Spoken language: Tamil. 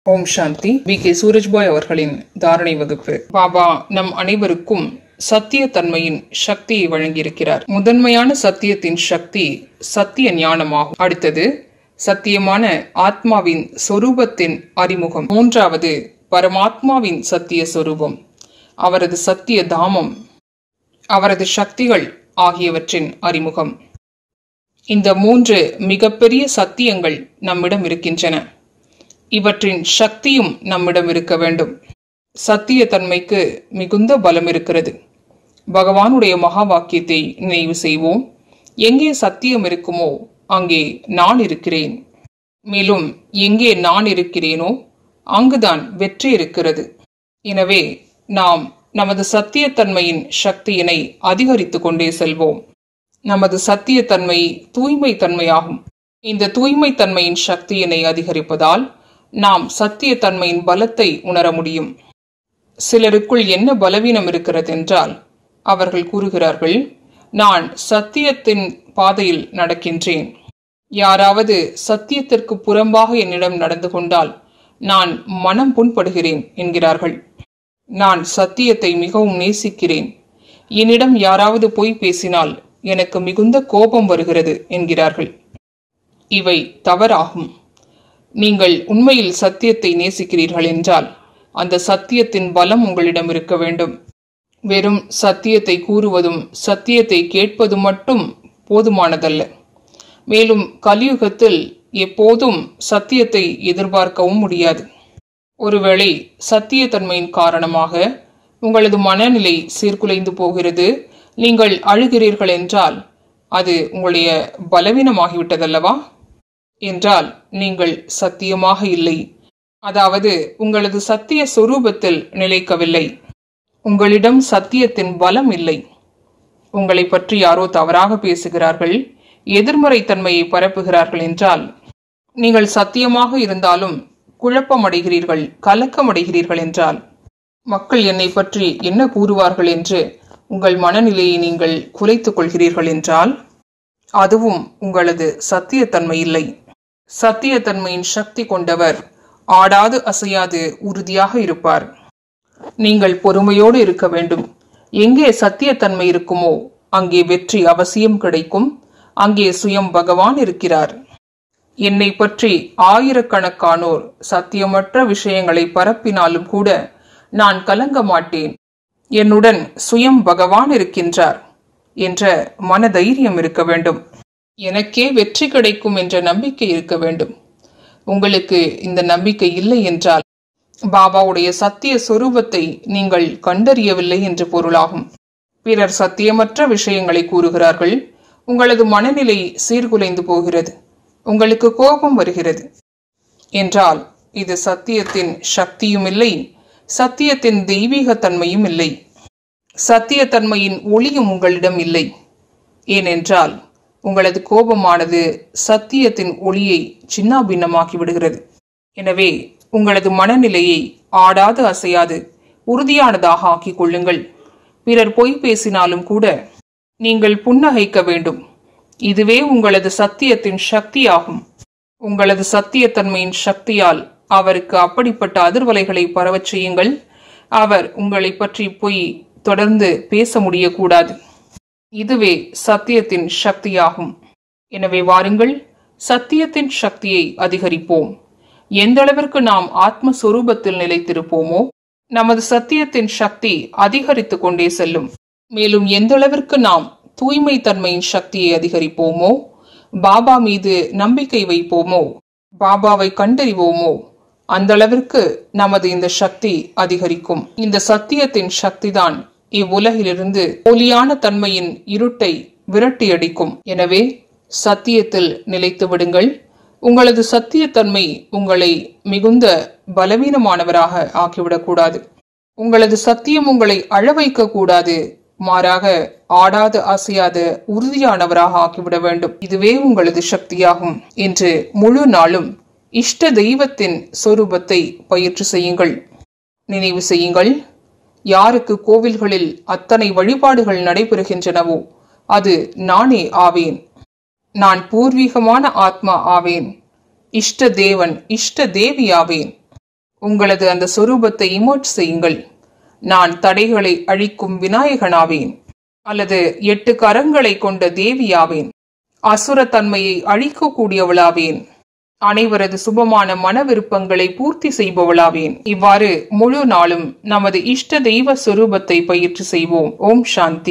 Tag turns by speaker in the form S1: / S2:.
S1: ஓம் சாந்தி. வி.கே. சூரஜ்பாய் அவர்களின் தாரணை வகுப்பு. பாபா நம் அனைவருக்கும் சத்திய தன்மையின் சக்தியை வழங்கியிருக்கிறார். முதன்மையான சத்தியத்தின் சக்தி சத்திய ஞானமாகும். அடுத்தது சத்தியமான ஆத்மாவின் சொரூபத்தின் அறிமுகம். மூன்றாவது பரமாத்மாவின் சத்திய சொரூபம், அவரது சத்திய தாமம், அவரது சக்திகள் ஆகியவற்றின் அறிமுகம். இந்த மூன்று மிகப்பெரிய சத்தியங்கள் நம்மிடம் இருக்கின்றன. இவற்றின் சக்தியும் நம்மிடம் இருக்க வேண்டும். சத்திய தன்மைக்கு மிகுந்த பலம் இருக்கிறது. பகவானுடைய மகா வாக்கியத்தை நினைவு செய்வோம். எங்கே சத்தியம் இருக்குமோ அங்கே நான் இருக்கிறேன். மேலும் எங்கே நான் இருக்கிறேனோ அங்குதான் வெற்றி இருக்கிறது. எனவே நாம் நமது சத்தியத்தன்மையின் சக்தியினை அதிகரித்து கொண்டே செல்வோம். நமது சத்தியத்தன்மை தூய்மை தன்மையாகும். இந்த தூய்மை தன்மையின் சக்தியினை அதிகரிப்பதால் நாம் சத்தியத்தன்மையின் பலத்தை உணர முடியும். சிலருக்குள் என்ன பலவீனம் இருக்கிறது என்றால், அவர்கள் கூறுகிறார்கள், நான் சத்தியத்தின் பாதையில் நடக்கின்றேன். யாராவது சத்தியத்திற்கு புறம்பாக என்னிடம் நடந்து கொண்டால் நான் மனம் புண்படுகிறேன் என்கிறார்கள். நான் சத்தியத்தை மிகவும் நேசிக்கிறேன். என்னிடம் யாராவது பொய் பேசினால் எனக்கு மிகுந்த கோபம் வருகிறது என்கிறார்கள். இவை தவறாகும். நீங்கள் உண்மையில் சத்தியத்தை நேசிக்கிறீர்கள் என்றால் அந்த சத்தியத்தின் பலம் உங்களிடம் இருக்க வேண்டும். வெறும் சத்தியத்தை கூறுவதும் சத்தியத்தை கேட்பதும் மட்டும் போதுமானதல்ல. மேலும் கலியுகத்தில் எப்போதும் சத்தியத்தை எதிர்பார்க்கவும் முடியாது. ஒருவேளை சத்தியத்தன்மையின் காரணமாக உங்களது மனநிலை சீர்குலைந்து போகிறது, நீங்கள் அழுகிறீர்கள் என்றால் அது உங்களுடைய பலவீனமாகிவிட்டதல்லவா? என்றால் நீங்கள் சத்தியமாக இல்லை, அதாவது உங்களது சத்திய சொரூபத்தில் நிலைக்கவில்லை. உங்களிடம் சத்தியத்தின் பலம் இல்லை. உங்களை பற்றி யாரோ தவறாக பேசுகிறார்கள், எதிர்மறை தன்மையை பரப்புகிறார்கள் என்றால் நீங்கள் சத்தியமாக இருந்தாலும் குழப்பமடைகிறீர்கள், கலக்கமடைகிறீர்கள் என்றால், மக்கள் என்னை பற்றி என்ன கூறுவார்கள் என்று உங்கள் மனநிலையை நீங்கள் குலைத்துக் கொள்கிறீர்கள் என்றால் அதுவும் உங்களது சத்தியத்தன்மை இல்லை. சத்தியத்தன்மையின் சக்தி கொண்டவர் ஆடாது அசையாது உறுதியாக இருப்பார். நீங்கள் பொறுமையோடு இருக்க வேண்டும். எங்கே சத்தியத்தன்மை இருக்குமோ அங்கே வெற்றி அவசியம் கிடைக்கும். அங்கே சுயம் பகவான் இருக்கிறார். என்னை பற்றி ஆயிரக்கணக்கானோர் சத்தியமற்ற விஷயங்களை பரப்பினாலும் கூட நான் கலங்க மாட்டேன். என்னுடன் சுயம் பகவான் இருக்கின்றார் என்ற மனதைரியம் இருக்க வேண்டும். எனக்கே வெற்றி கிடைக்கும் என்ற நம்பிக்கை இருக்க வேண்டும். உங்களுக்கு இந்த நம்பிக்கை இல்லை என்றால் பாபாவுடைய சத்திய சொரூபத்தை நீங்கள் கண்டறியவில்லை என்று பொருளாகும். பிறர் சத்தியமற்ற விஷயங்களை கூறுகிறார்கள். உங்களது மனநிலை சீர்குலைந்து போகிறது, உங்களுக்கு கோபம் வருகிறது என்றால் இது சத்தியத்தின் சக்தியும் இல்லை, சத்தியத்தின் தெய்வீகத்தன்மையும் இல்லை, சத்தியத்தன்மையின் ஒளியும் உங்களிடம் இல்லை. ஏனென்றால் உங்களது கோபமானது சத்தியத்தின் ஒளியை சின்னாபின்னமாக்கி விடுகிறது. எனவே உங்களது மனநிலையை ஆடாது அசையாது உறுதியானதாக ஆக்கிக் கொள்ளுங்கள். பிறர் பொய் பேசினாலும் கூட நீங்கள் புன்னகைக்க வேண்டும். இதுவே உங்களது சத்தியத்தின் சக்தியாகும். உங்களது சத்தியத்தன்மையின் சக்தியால் அவருக்கு அப்படிப்பட்ட அதிர்வலைகளை பரவச் செய்யுங்கள். அவர் உங்களை பற்றி பொய் தொடர்ந்து பேச முடியக்கூடாது. இதுவே சத்தியத்தின் சக்தியாகும். எனவே வாருங்கள், சத்தியத்தின் சக்தியை அதிகரிப்போம். எந்த அளவிற்கு நாம் ஆத்மஸ்வரூபத்தில் நிலைத்திருப்போமோ நமது சத்தியத்தின் சக்தி அதிகரித்து கொண்டே செல்லும். மேலும் எந்த அளவிற்கு நாம் தூய்மை தன்மையின் சக்தியை அதிகரிப்போமோ, பாபா மீது நம்பிக்கை வைப்போமோ, பாபாவை கண்டறிவோமோ, அந்த அளவிற்கு நமது இந்த சக்தி அதிகரிக்கும். இந்த சத்தியத்தின் சக்திதான் இவ்வுலகிலிருந்து போலியான தன்மையின் இருட்டை விரட்டியடிக்கும். எனவே சத்தியத்தில் நிலைத்து விடுங்கள். உங்களது சத்தியத்தன்மை உங்களை மிகுந்த பலவீனமானவராக ஆக்கிவிடக்கூடாது. உங்களது சத்தியம் உங்களை அழ வைக்க கூடாது. மாறாக ஆடாது அசையாத உறுதியானவராக ஆக்கிவிட வேண்டும். இதுவே உங்களது சக்தியாகும் என்று முழு நாளும் இஷ்ட தெய்வத்தின் சொரூபத்தை பயிற்சி செய்யுங்கள். நினைவு செய்யுங்கள், யாருக்கு கோவில்களில் அத்தனை வழிபாடுகள் நடைபெறுகின்றனவோ அது நானே ஆவேன். நான் பூர்வீகமான ஆத்மா ஆவேன். இஷ்ட தேவன் இஷ்ட தேவி ஆவேன். உங்களது அந்த சொரூபத்தை இமோட் செய்யுங்கள். நான் தடைகளை அழிக்கும் விநாயகனாவேன், அல்லது 8 கரங்களை கொண்ட தேவியாவேன். அசுரத்தன்மையை அழிக்கக்கூடியவளாவேன். அனைவரது சுபமான மன விருப்பங்களை பூர்த்தி செய்பவளாவேன். இவ்வாறு முழு நாளும் நமது இஷ்ட தெய்வ சொரூபத்தை பயிற்சி செய்வோம். ஓம் சாந்தி.